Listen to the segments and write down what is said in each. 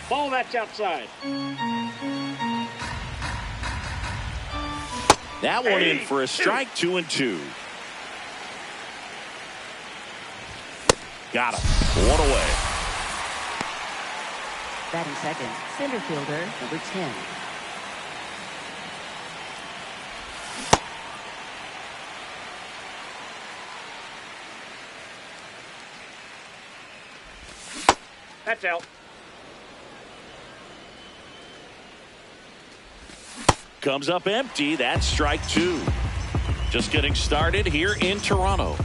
Ball that's outside. That one in for a strike, 2-2. Got him. One away. Batting second, center fielder, number 10. That's out. Comes up empty. That's strike 2. Just getting started here in Toronto.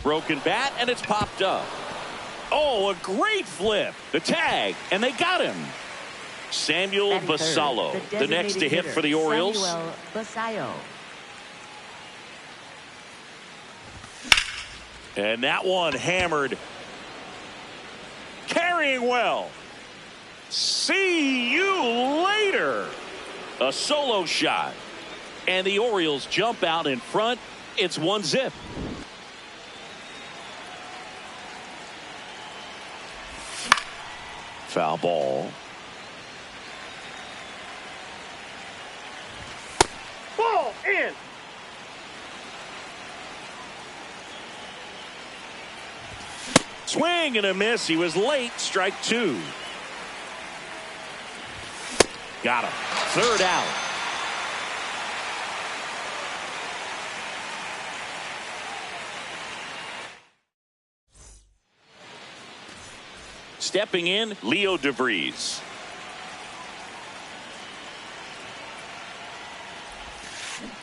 Broken bat, and it's popped up. Oh, a great flip. The tag, and they got him. Samuel Basallo, the next to hit for the Orioles. Samuel Basallo. And that one hammered. Carrying well. See you later. A solo shot. And the Orioles jump out in front. It's 1-0. Foul ball. Ball in. Swing and a miss. He was late. Strike 2. Got him. Third out. Stepping in, Leo DeVries.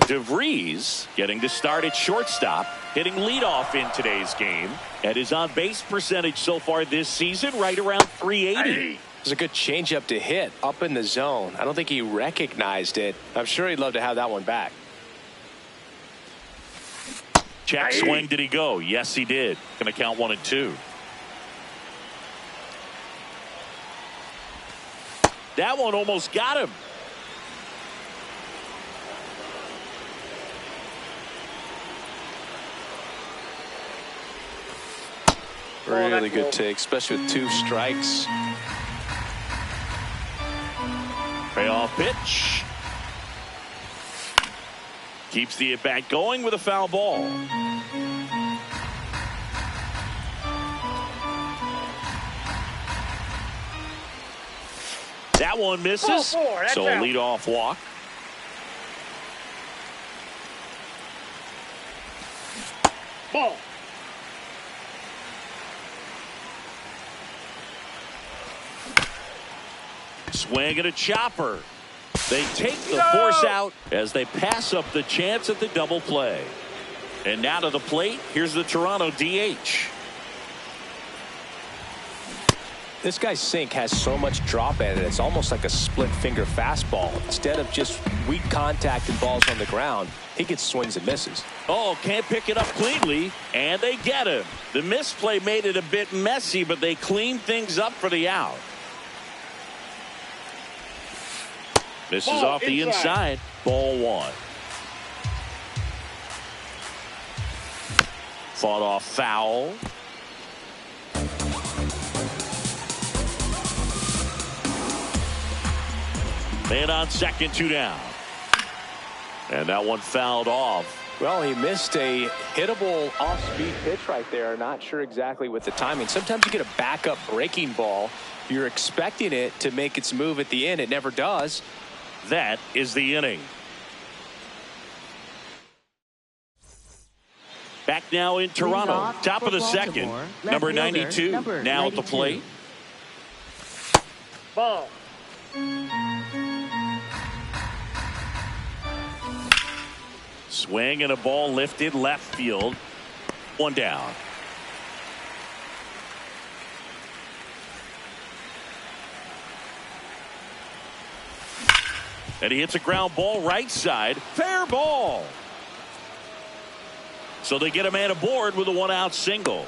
DeVries getting to start at shortstop, hitting leadoff in today's game, and his on-base percentage so far this season right around 380. It's a good changeup to hit up in the zone. I don't think he recognized it. I'm sure he'd love to have that one back. Check swing. Did he go? Yes, he did. Going to count 1 and 2. That one almost got him. Really good take, especially with 2 strikes. Payoff pitch. Keeps the at-bat going with a foul ball. That one misses. So a leadoff walk. Ball. Swing and a chopper. They take the force out as they pass up the chance at the double play. And now to the plate. Here's the Toronto DH. This guy's sink has so much drop at it. It's almost like a split finger fastball. Instead of just weak contact and balls on the ground, he gets swings and misses. Oh, can't pick it up cleanly, and they get him. The misplay made it a bit messy, but they cleaned things up for the out. Misses off the inside. Ball 1. Fought off foul. Man on second, 2 down. And that one fouled off. Well, he missed a hittable off-speed pitch right there. Not sure exactly with the timing. Sometimes you get a backup breaking ball. You're expecting it to make its move at the end. It never does. That is the inning. Back now in Toronto. Top of the second. Number 92 now at the plate. Ball. Swing and a ball lifted left field. 1 down. And he hits a ground ball right side. Fair ball. So they get a man aboard with a 1-out single.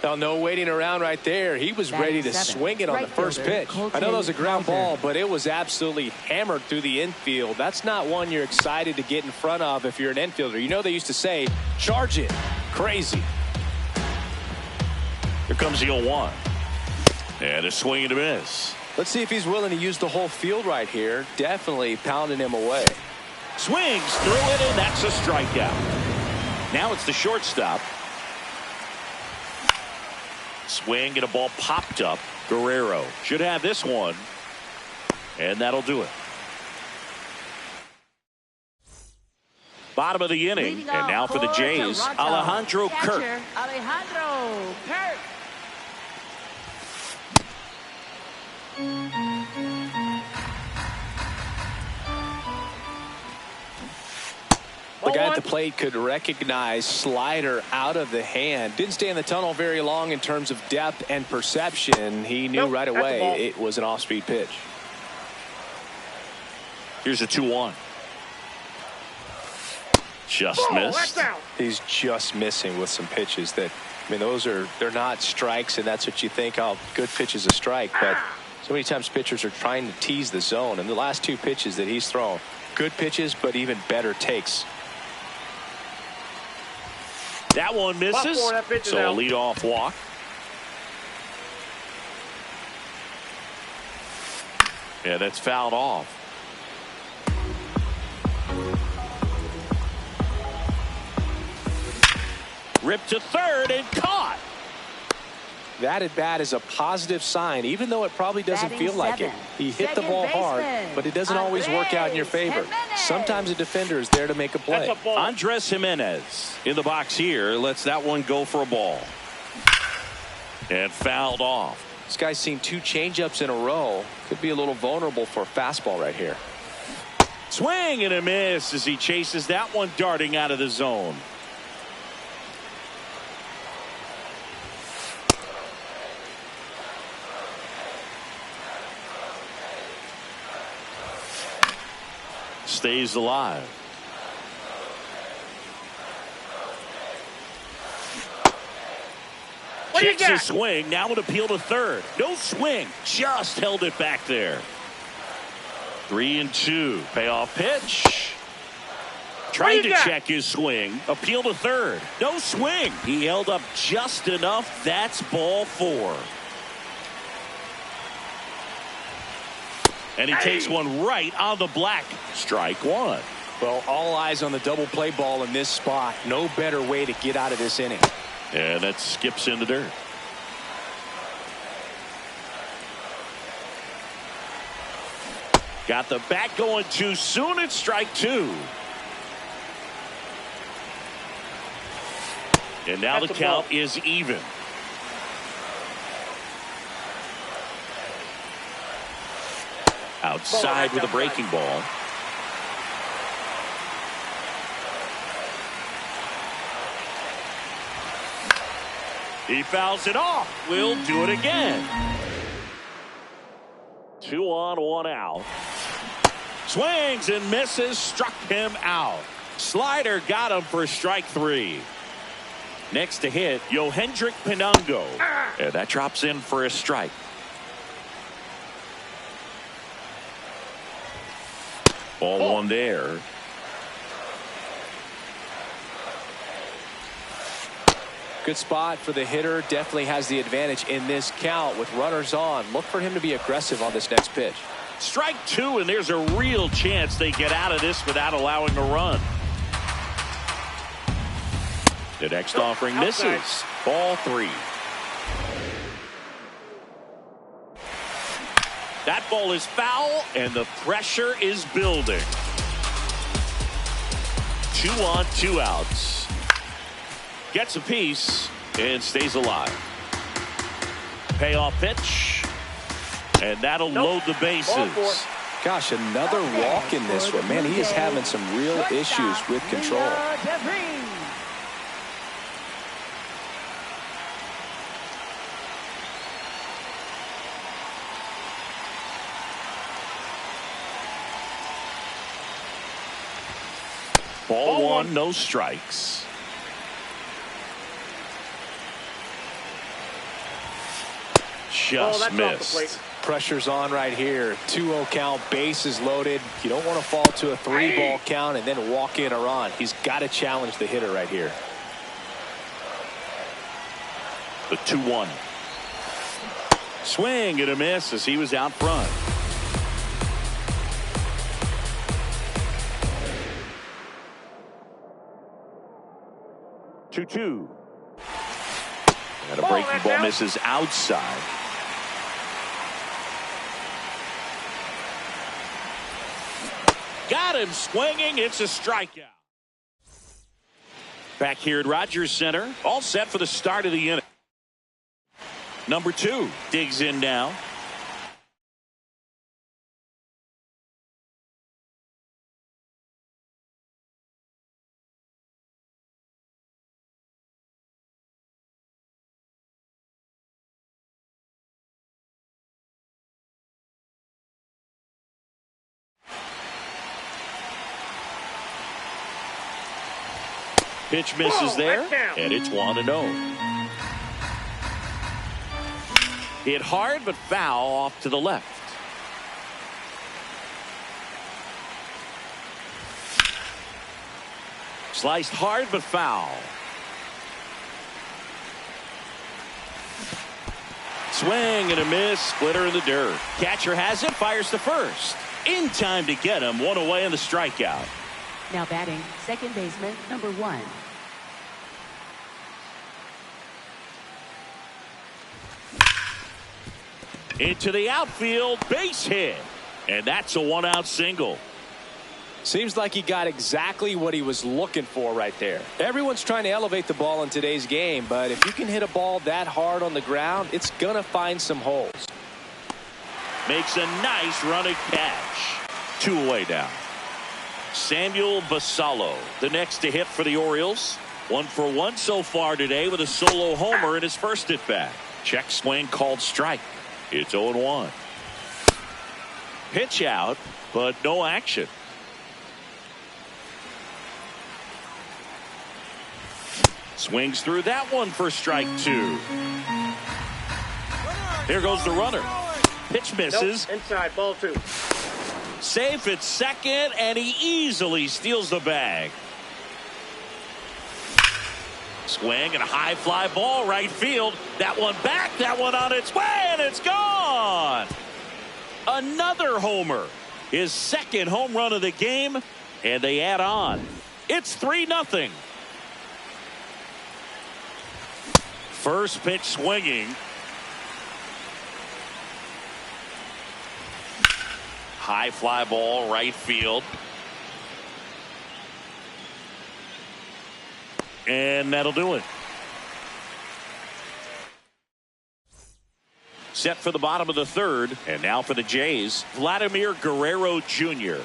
Now, no waiting around right there. He was ready to swing it on the first pitch. I know that was a ground ball, but it was absolutely hammered through the infield. That's not one you're excited to get in front of if you're an infielder. You know they used to say, charge it. Crazy. Here comes the 0-1. And a swing and a miss. Let's see if he's willing to use the whole field right here. Definitely pounding him away. Swings through it, and that's a strikeout. Now it's the shortstop. Swing and a ball popped up. Guerrero should have this one. And that'll do it. Bottom of the inning. And now for the Jays, Toronto. Alejandro Kirk. Catcher, Alejandro Kirk. The guy at the plate could recognize slider out of the hand. Didn't stay in the tunnel very long in terms of depth and perception. He knew right away it was an off-speed pitch. Here's a 2-1. Just missed. He's just missing with some pitches that, I mean, they're not strikes, and that's what you think. Oh, good pitch is a strike, but so many times pitchers are trying to tease the zone, and the last two pitches that he's thrown, good pitches, but even better takes. That one misses. So a leadoff walk. Yeah, that's fouled off. Ripped to third and caught. That at bat is a positive sign, even though it probably doesn't feel like it. He hit the ball hard, but it doesn't always work out in your favor. Sometimes a defender is there to make a play. Andres Jimenez in the box here lets that one go for a ball. And fouled off. This guy's seen two changeups in a row. Could be a little vulnerable for a fastball right here. Swing and a miss as he chases that one darting out of the zone. Stays alive. Kicks a swing. Now an appeal to third. No swing. Just held it back there. 3-2. Payoff pitch. Trying to check his swing. Appeal to third. No swing. He held up just enough. That's ball 4. And he takes one right on the black. Strike 1. Well, all eyes on the double play ball in this spot. No better way to get out of this inning. And that skips in the dirt. Got the bat going too soon. It's strike 2. And now the count is even. Outside with a breaking ball. He fouls it off. We'll do it again. 2 on, 1 out. Swings and misses. Struck him out. Slider got him for strike 3. Next to hit, Yohendrick Pinungo. And that drops in for a strike. Ball 1 there. Good spot for the hitter. Definitely has the advantage in this count with runners on. Look for him to be aggressive on this next pitch. Strike 2, and there's a real chance they get out of this without allowing a run. The next offering misses. Ball 3. That ball is foul, and the pressure is building. 2 on, 2 outs. Gets a piece and stays alive. Payoff pitch. And that'll load the bases. Gosh, another walk in this one. Man, he is having some real issues with control. Ball 1, no strikes. Just missed. Pressure's on right here. 2-0 count, bases loaded. You don't want to fall to a 3-ball count and then walk in a run. He's got to challenge the hitter right here. The 2-1. Swing and a miss as he was out front. 2-2. And a breaking ball misses outside. Got him swinging. It's a strikeout. Back here at Rogers Center, all set for the start of the inning. Number 2 digs in now. Pitch misses there, and it's 1-0. Hit hard, but foul off to the left. Sliced hard, but foul. Swing and a miss, splitter in the dirt. Catcher has it, fires to first. In time to get him, one away in the strikeout. Now batting, second baseman, number 1. Into the outfield, base hit. And that's a 1-out single. Seems like he got exactly what he was looking for right there. Everyone's trying to elevate the ball in today's game, but if you can hit a ball that hard on the ground, it's going to find some holes. Makes a nice running catch. 2 away now. Samuel Basallo, the next to hit for the Orioles. 1 for 1 so far today with a solo homer in his first at bat. Check swing called strike. It's 0-1. Pitch out, but no action. Swings through that one for strike 2. Here goes the runner. Pitch misses. Nope. Inside, ball 2. Safe at second, and he easily steals the bag. Swing and a high fly ball right field. That one back, that one on its way, and it's gone. Another homer. His second home run of the game, and they add on. It's 3-0. First pitch swinging. High fly ball right field. And that'll do it. Set for the bottom of the third. And now for the Jays, Vladimir Guerrero Jr.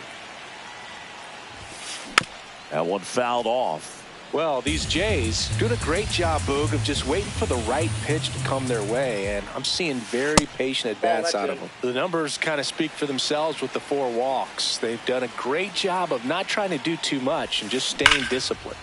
That one fouled off. Well, these Jays doing a great job, Boog, of just waiting for the right pitch to come their way, and I'm seeing very patient at-bats out of them. The numbers kind of speak for themselves with the 4 walks. They've done a great job of not trying to do too much and just staying disciplined.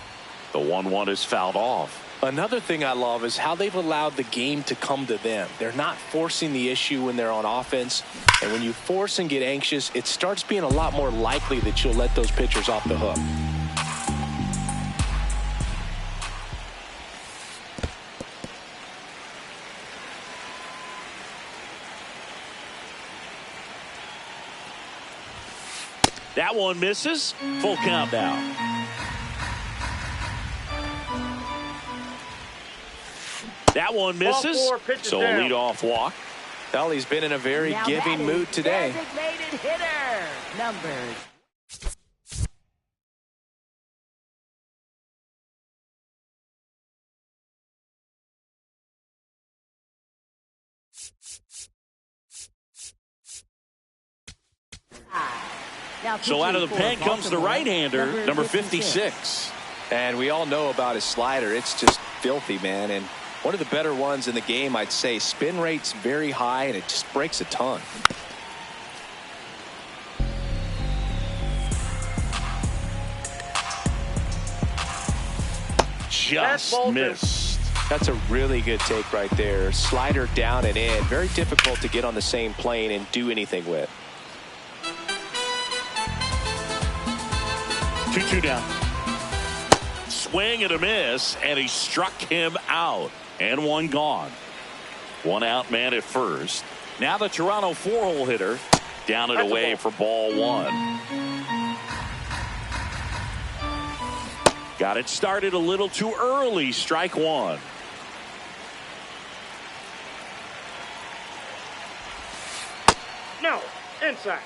The 1-1 is fouled off. Another thing I love is how they've allowed the game to come to them. They're not forcing the issue when they're on offense, and when you force and get anxious, it starts being a lot more likely that you'll let those pitchers off the hook. That one misses. Full count now. That one misses. So a leadoff walk. Well, he's been in a very now giving mood today. Designated hitter, number. So out of the pen comes the right-hander, number 56. And we all know about his slider. It's just filthy, man. And one of the better ones in the game, I'd say. Spin rate's very high, and it just breaks a ton. Just missed. That's a really good take right there. Slider down and in. Very difficult to get on the same plane and do anything with. 2-2 down. Swing and a miss, and he struck him out. And one gone. One out man at first. Now the Toronto four-hole hitter down and away for ball one. Got it started a little too early. Strike one. No, inside.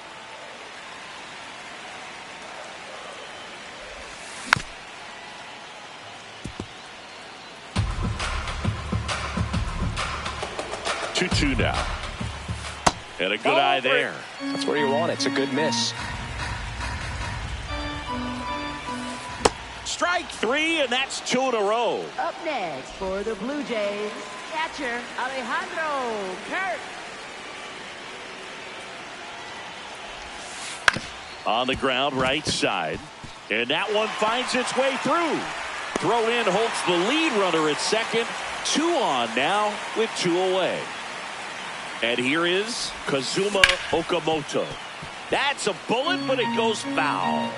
Two now. And a good eye there. That's where you want it. It's a good miss. Strike three, and that's two in a row. Up next for the Blue Jays, catcher Alejandro Kirk. On the ground, right side. And that one finds its way through. Throw in holds the lead runner at second. 2 on now with 2 away. And here is Kazuma Okamoto. That's a bullet, but it goes foul.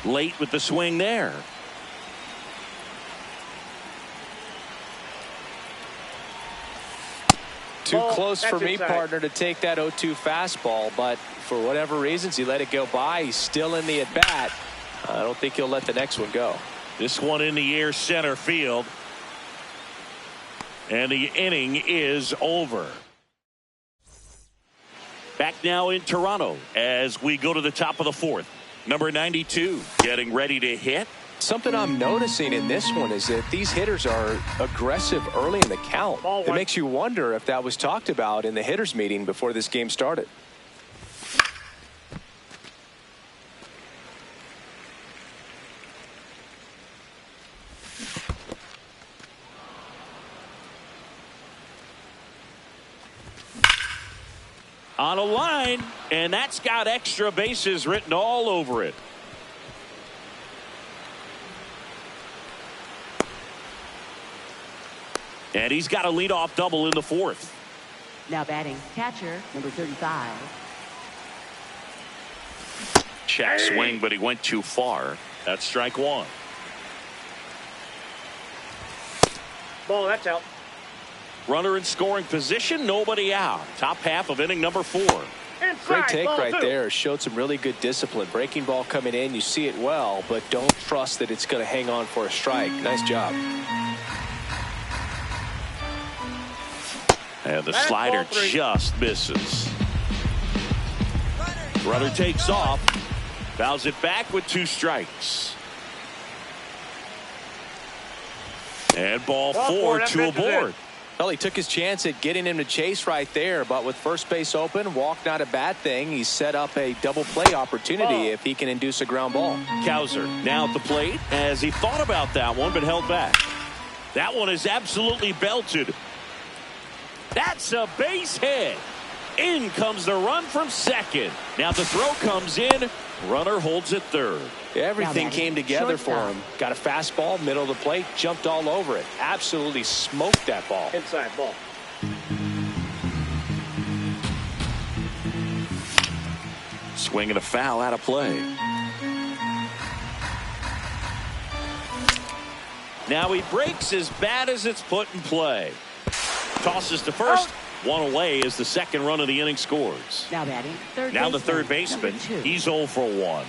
Late with the swing there. Too close for me, partner, to take that 0-2 fastball, but for whatever reasons, he let it go by. He's still in the at-bat. I don't think he'll let the next one go. This one in the air center field. And the inning is over. Back now in Toronto as we go to the top of the fourth. Number 92 getting ready to hit. Something I'm noticing in this one is that these hitters are aggressive early in the count. It makes you wonder if that was talked about in the hitters meeting before this game started. On a line, and that's got extra bases written all over it. And he's got a leadoff double in the fourth. Now batting, catcher, number 35. Check swing, but he went too far. That's strike one. Ball, that's out. Runner in scoring position, nobody out. Top half of inning number 4. Inside, great take right 2. there. Showed some really good discipline. Breaking ball coming in, you see it well, but don't trust that it's going to hang on for a strike. Nice job. And the slider just misses. Runner takes off. Fouls it back with 2 strikes. And ball 4, 2 aboard. Well, he took his chance at getting him to chase right there, but with first base open, walk not a bad thing. He set up a double play opportunity if he can induce a ground ball. Cowser now at the plate as he thought about that one but held back. That one is absolutely belted. That's a base hit. In comes the run from second. Now the throw comes in. Runner holds at third. Everything came together for him. Got a fastball, middle of the plate, jumped all over it. Absolutely smoked that ball. Inside ball. Swing and a foul out of play. Now he breaks as bad as it's put in play. Tosses to first. 1 away as the second run of the inning scores. Now batting, third now the third baseman. He's 0 for 1.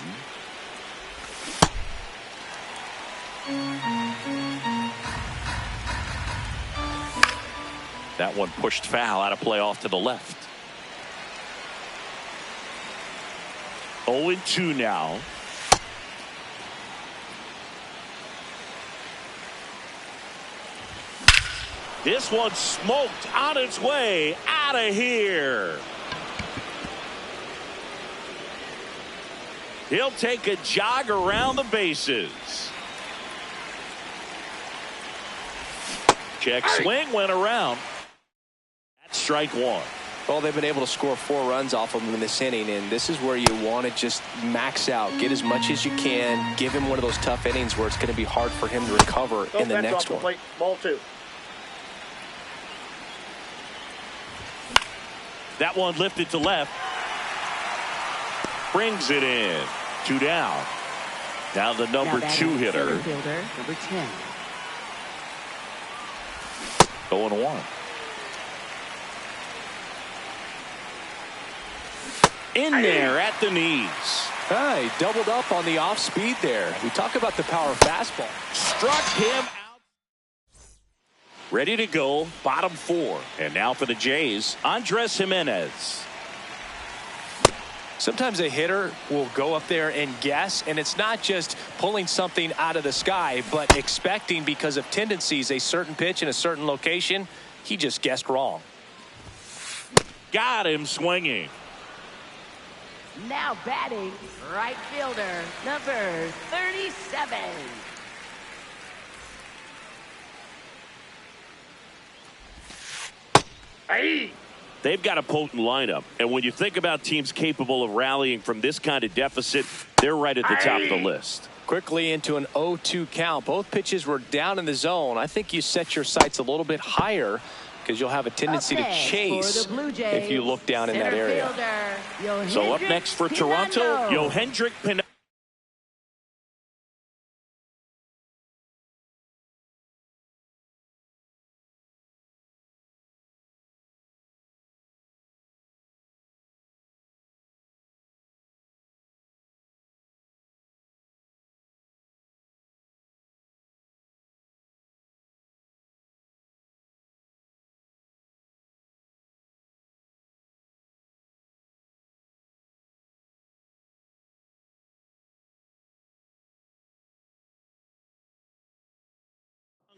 That one pushed foul out of play off to the left. 0-2 now. This one smoked on its way out of here. He'll take a jog around the bases. Check swing went around. That's strike 1. Well, they've been able to score 4 runs off of him in this inning, and this is where you want to just max out, get as much as you can, give him one of those tough innings where it's going to be hard for him to recover in the next one. Plate. Ball 2. That one lifted to left. Brings it in. 2 down. Now the number 2 hitter. Fielder, number 10. 0-1. In there at the knees. He doubled up on the off speed there. We talk about the power fastball. Struck him out. Ready to go, bottom 4. And now for the Jays, Andres Jimenez. Sometimes a hitter will go up there and guess, and it's not just pulling something out of the sky, but expecting because of tendencies a certain pitch in a certain location. He just guessed wrong. Got him swinging. Now batting, right fielder, number 37. Hey! They've got a potent lineup, and when you think about teams capable of rallying from this kind of deficit, they're right at the top of the list. Quickly into an 0-2 count. Both pitches were down in the zone. I think you set your sights a little bit higher because you'll have a tendency to chase if you look down in that area. So up next for Toronto, Yohendrick Pineda.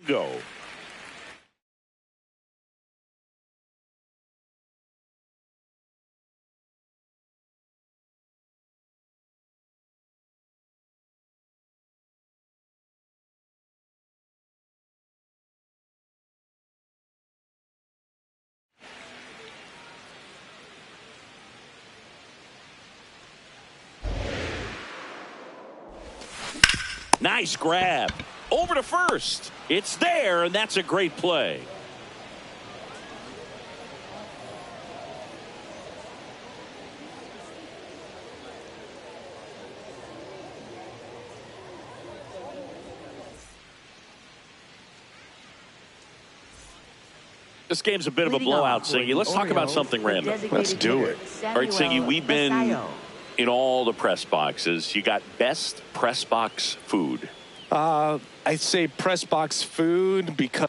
Go. Nice grab. Over to first. It's there, and that's a great play. This game's a bit of a blowout, Singy. Let's talk about something random. Let's do it. All right, Singy, we've been in all the press boxes. You got best press box food. I'd say press box food because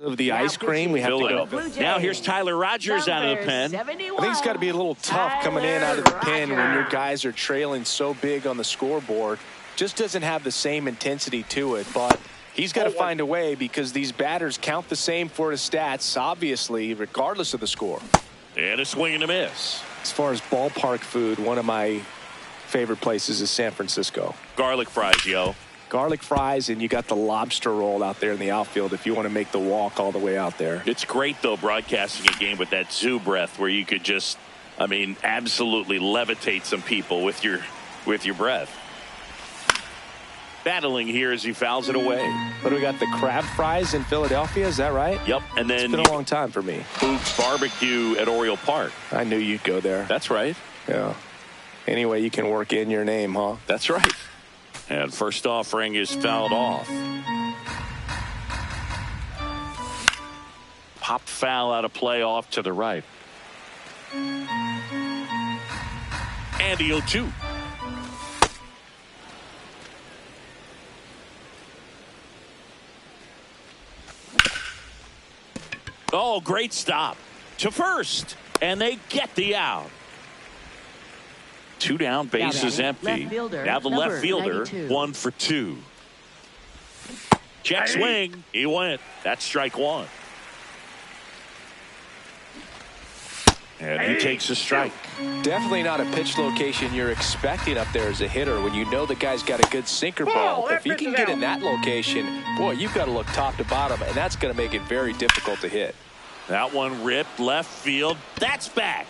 of the ice cream. We have to go. Now here's Tyler Rogers out of the pen. I think it's got to be a little tough coming in out of the pen when your guys are trailing so big on the scoreboard. Just doesn't have the same intensity to it, but he's got to find a way because these batters count the same for his stats, obviously, regardless of the score. And a swing and a miss. As far as ballpark food, one of my favorite places is San Francisco. Garlic fries, yo. Garlic fries, and you got the lobster roll out there in the outfield if you want to make the walk all the way out there. It's great, though, broadcasting a game with that zoo breath where you could just, I mean, absolutely levitate some people with your breath. Battling here as he fouls it away. But we got the crab fries in Philadelphia, is that right? Yep. And then it's been a long time for me. Boog's Barbecue at Oriole Park. I knew you'd go there. That's right. Yeah. Anyway, you can work in your name, huh? That's right. And first offering is fouled off. Pop foul out of play off to the right. And the 0-2. Oh, great stop to first, and they get the out. 2 down, base is empty. Now the left fielder, 92. 1 for 2. Check swing, he went. That's strike 1. And he takes a strike. Definitely not a pitch location you're expecting up there as a hitter when you know the guy's got a good sinker ball. If he can get in that location, boy, you've got to look top to bottom, and that's going to make it very difficult to hit. That one ripped left field. That's back.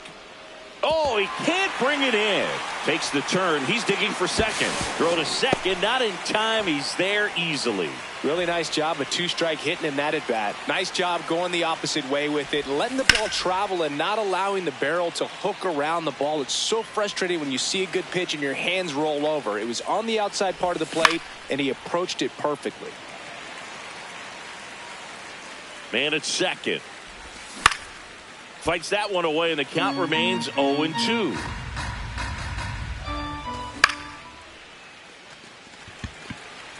Oh, he can't bring it in. Takes the turn. He's digging for second. Throw to second. Not in time. He's there easily. Really nice job of two-strike hitting in that at-bat. Nice job going the opposite way with it, letting the ball travel and not allowing the barrel to hook around the ball. It's so frustrating when you see a good pitch and your hands roll over. It was on the outside part of the plate, and he approached it perfectly. Man at second. Fights that one away, and the count remains 0-2.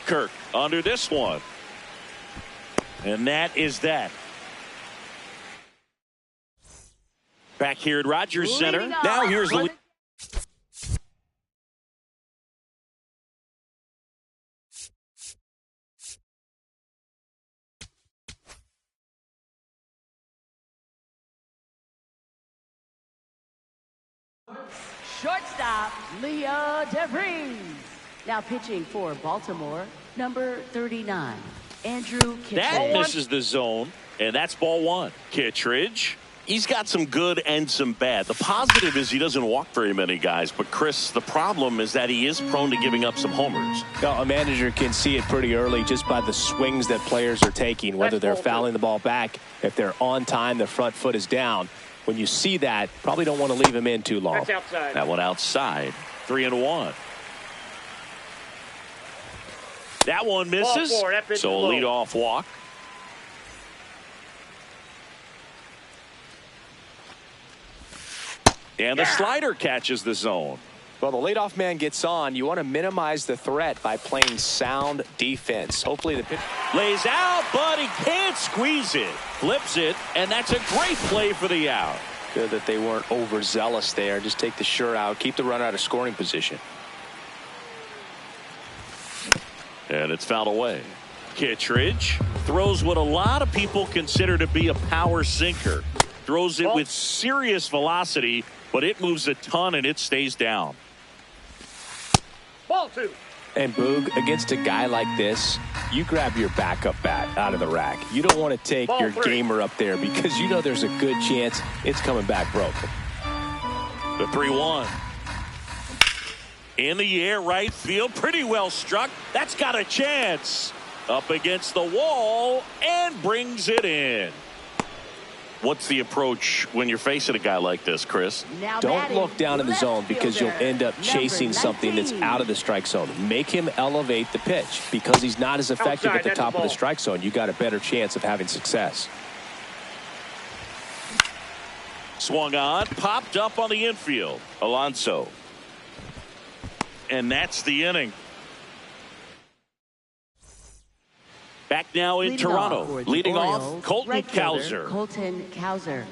Kirk under this one. And that is that. Back here at Rogers Center. Now here's the... Shortstop, Leo DeVries. Now pitching for Baltimore, number 39, Andrew Kittredge. That misses the zone, and that's ball one. Kittredge, he's got some good and some bad. The positive is he doesn't walk very many guys, but Chris, the problem is that he is prone to giving up some homers. Now, a manager can see it pretty early just by the swings that players are taking, whether they're fouling the ball back, if they're on time, the front foot is down. When you see that, probably don't want to leave him in too long. That's outside. That one outside. 3-1. That one misses. Ball four, that pitch So a is low. leadoff walk. And the slider catches the zone. Well, the leadoff man gets on. You want to minimize the threat by playing sound defense. Hopefully the pitch Lays out, but he can't squeeze it. Flips it, and that's a great play for the out. Good that they weren't overzealous there. Just take the sure out. Keep the runner out of scoring position. And it's fouled away. Kittredge throws what a lot of people consider to be a power sinker. Throws it with serious velocity, but it moves a ton and it stays down. Ball two. And Boog, against a guy like this, you grab your backup bat out of the rack. You don't want to take your gamer up there because you know there's a good chance it's coming back broken. The 3-1. In the air, right field, pretty well struck. That's got a chance. Up against the wall and brings it in. What's the approach when you're facing a guy like this, Chris? Don't look down in the zone because you'll end up chasing something that's out of the strike zone. Make him elevate the pitch because he's not as effective at the top of the strike zone. You got a better chance of having success. Swung on, popped up on the infield. Alonso. And that's the inning. Back now in Toronto. Leading off, Colton Cowser. Colton Cowser.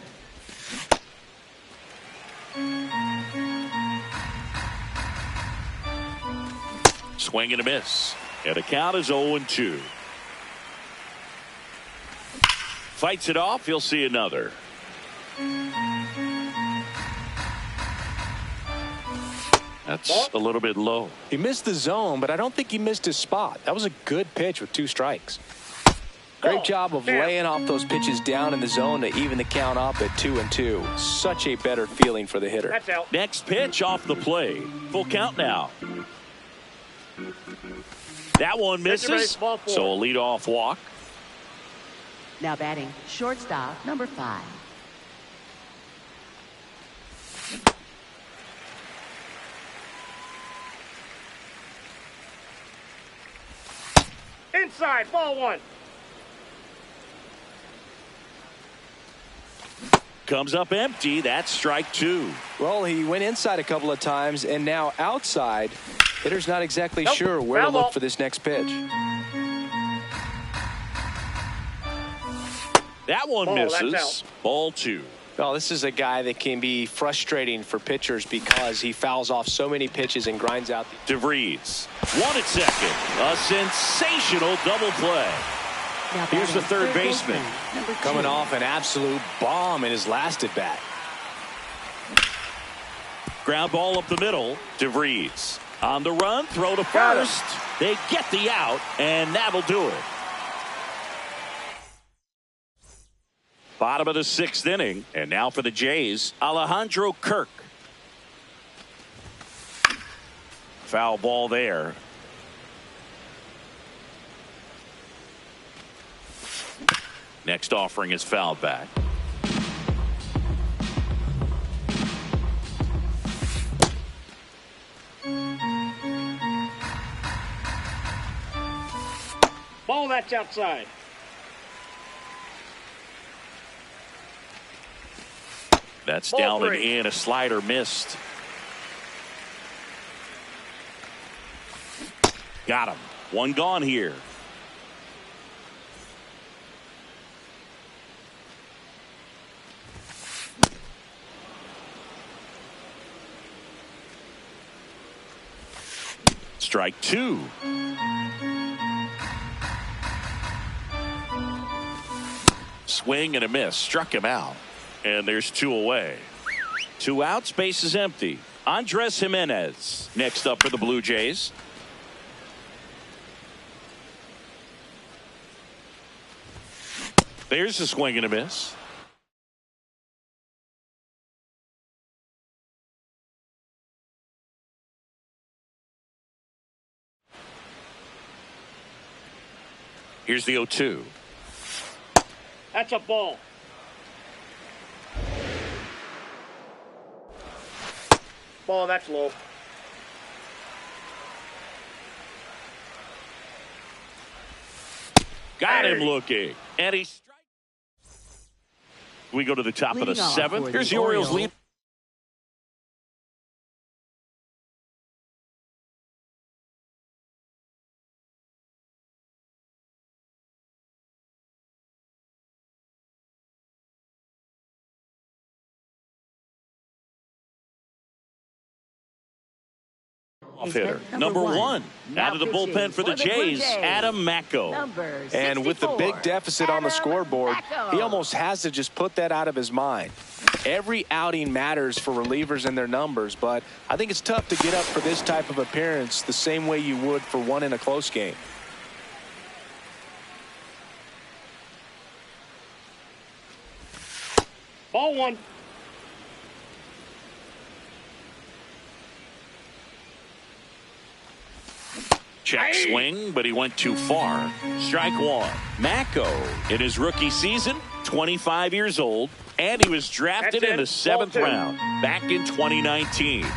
Swing and a miss. And the count is 0-2. Fights it off. He'll see another. That's a little bit low. He missed the zone, but I don't think he missed his spot. That was a good pitch with 2 strikes. Great job of laying off those pitches down in the zone to even the count up at 2-2. Such a better feeling for the hitter. That's out. Next pitch off the plate. Full count now. That one misses. So a leadoff walk. Now batting shortstop, number 5. Inside, ball one. Comes up empty. That's strike 2. Well, he went inside a couple of times, and now outside. Hitter's not exactly sure where to look for this next pitch. That one misses. Ball 2. Well, this is a guy that can be frustrating for pitchers because he fouls off so many pitches and grinds out. DeVries. One at second. A sensational double play. Here's the third baseman. Coming off an absolute bomb in his last at bat. Ground ball up the middle. DeVries on the run. Throw to first. They get the out, and that'll do it. Bottom of the 6th inning. And now for the Jays, Alejandro Kirk. Foul ball there. Next offering is fouled back. Ball, that's outside. That's Ball down three. and in. A slider missed. Got him. One gone here. Strike two. Swing and a miss. Struck him out. And there's two away. Two outs. Base is empty. Andres Jimenez next up for the Blue Jays. There's a swing and a miss. Here's the 0-2. That's a ball. Ball, that's low. Got him looking. And he strikes. We go to the top of the seventh. Here's the Orioles lead. Hitter number one out of the bullpen for the Jays, Adam Macko. And with the big deficit on the scoreboard, he almost has to just put that out of his mind. Every outing matters for relievers and their numbers, but I think it's tough to get up for this type of appearance the same way you would for one in a close game. Ball one. Check swing, but he went too far. Strike one. Macko in his rookie season, 25 years old, and he was drafted in the 7th round back in 2019.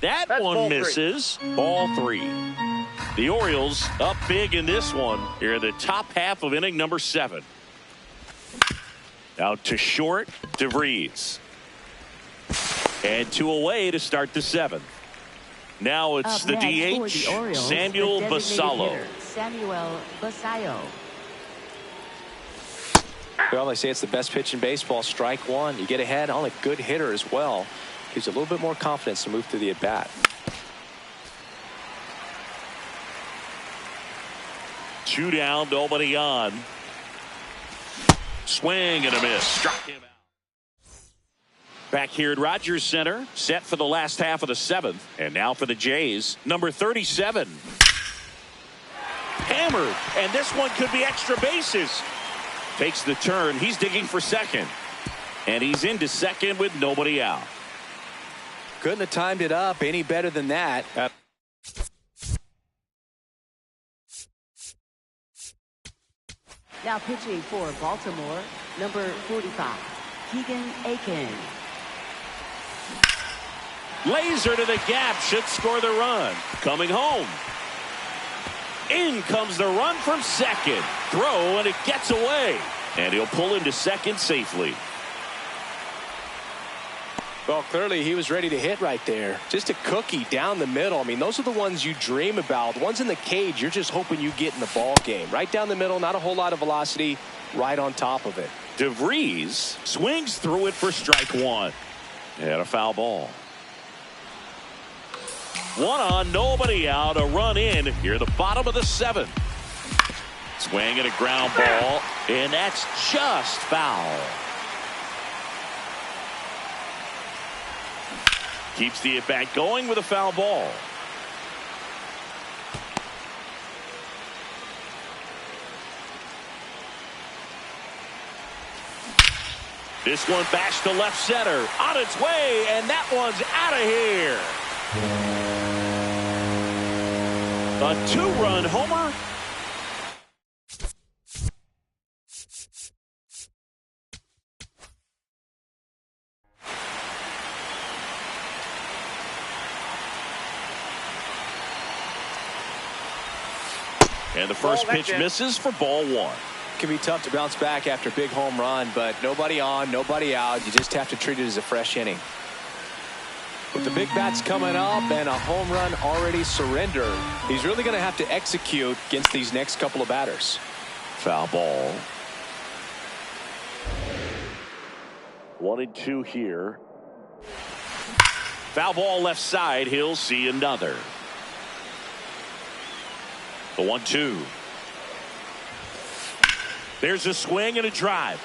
That's one misses. Ball three. The Orioles up big in this one. Here in the top half of inning number 7. Out to short, DeVries. And 2 away to start the 7th. Now it's the DH, Samuel Basallo. Samuel Basallo. Well, they say it's the best pitch in baseball. Strike one. You get ahead on a good hitter as well. Gives you a little bit more confidence to move through the at-bat. 2 down, nobody on. Swing and a miss. Struck him out. Back here at Rogers Center, set for the last half of the 7th. And now for the Jays, number 37. Hammered, and this one could be extra bases. Takes the turn. He's digging for second. And he's into second with nobody out. Couldn't have timed it up any better than that. Now pitching for Baltimore, number 45, Keegan Aiken. Laser to the gap, should score the run. Coming home. In comes the run from second. Throw, and it gets away. And he'll pull into second safely. Well, clearly he was ready to hit right there. Just a cookie down the middle. I mean, those are the ones you dream about. The ones in the cage, you're just hoping you get in the ball game. Right down the middle, not a whole lot of velocity, right on top of it. DeVries swings through it for strike one. And a foul ball. 1 on, nobody out, a run in here at the bottom of the 7th. Swing and a ground ball, and that's just foul. Keeps the at-bat going with a foul ball. This one bashed to left center. On its way, and that one's out of here. A two-run homer. And the first pitch misses for ball one. It can be tough to bounce back after a big home run, but nobody on, nobody out. You just have to treat it as a fresh inning. With the big bats coming up and a home run already surrendered, he's really going to have to execute against these next couple of batters. Foul ball. 1-2 here. Foul ball left side. He'll see another. The 1-2. There's a swing and a drive.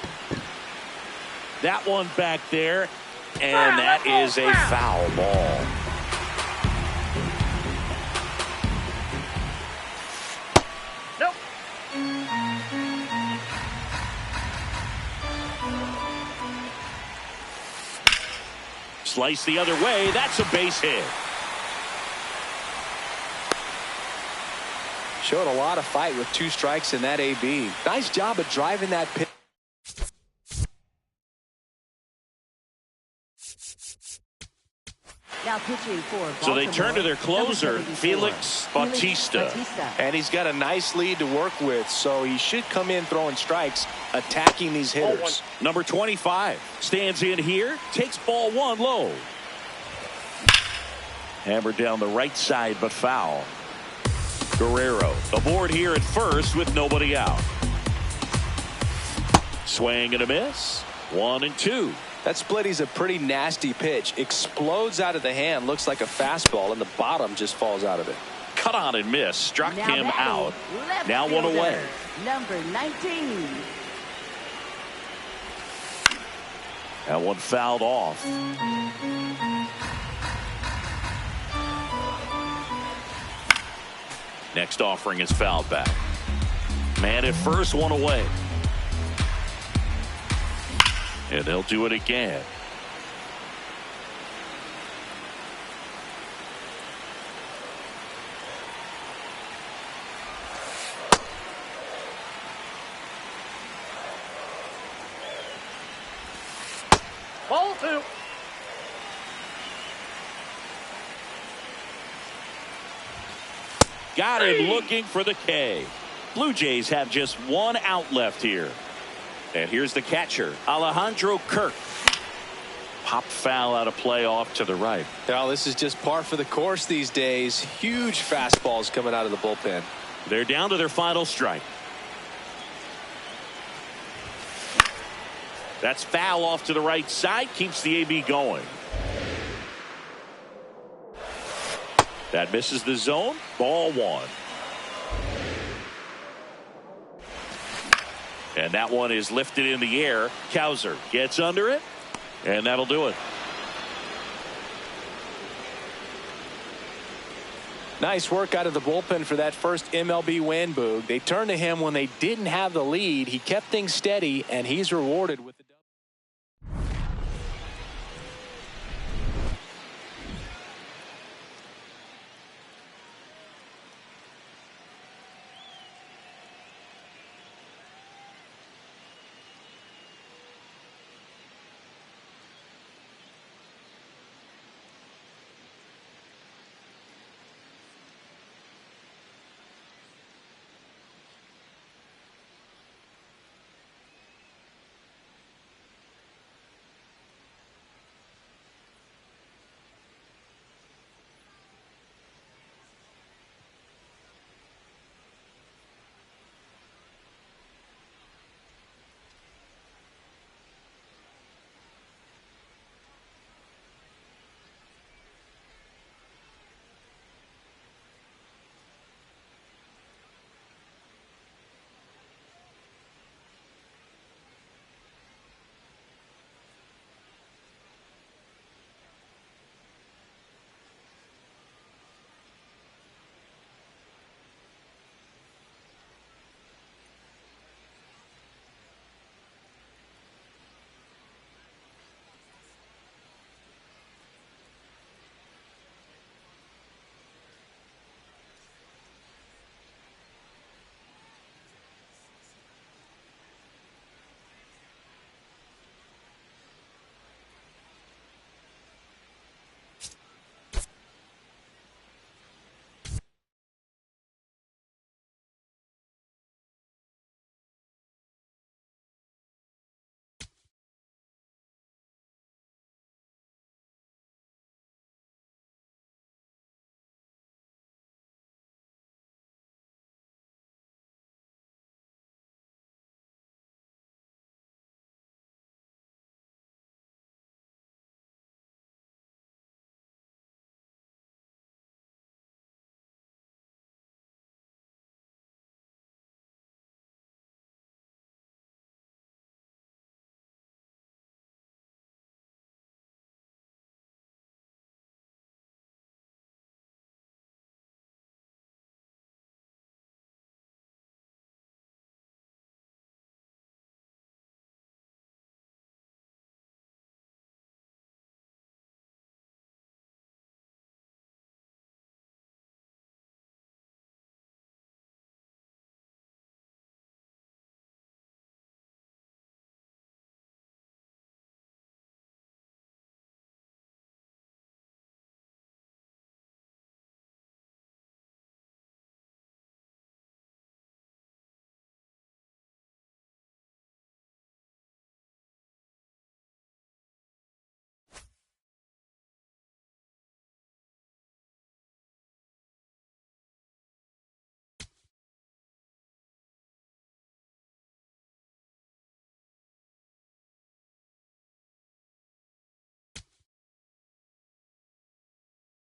That one back there, and that is a foul ball. Nope. Slice the other way. That's a base hit. Showed a lot of fight with 2 strikes in that AB. Nice job of driving that pitch. Now pitching for Baltimore, so they turn to their closer, Felix Bautista. And he's got a nice lead to work with, so he should come in throwing strikes, attacking these hitters. Number 25 stands in here, takes ball one low. Hammered down the right side, but foul. Guerrero aboard here at first with nobody out. Swing and a miss. 1-2. That splitty's a pretty nasty pitch. Explodes out of the hand. Looks like a fastball, and the bottom just falls out of it. Cut on and miss. Struck him out. Now one away. Number 19. That one fouled off. Next offering is fouled back. Man at first, one away. And they'll do it again. Ball two. Got him looking for the K. Blue Jays have just one out left here. And here's the catcher, Alejandro Kirk. Pop foul out of play off to the right. Now this is just par for the course these days. Huge fastballs coming out of the bullpen. They're down to their final strike. That's foul off to the right side. Keeps the AB going. That misses the zone. Ball one. And that one is lifted in the air. Cowser gets under it, and that'll do it. Nice work out of the bullpen for that first MLB win, Boog. They turned to him when they didn't have the lead. He kept things steady, and he's rewarded with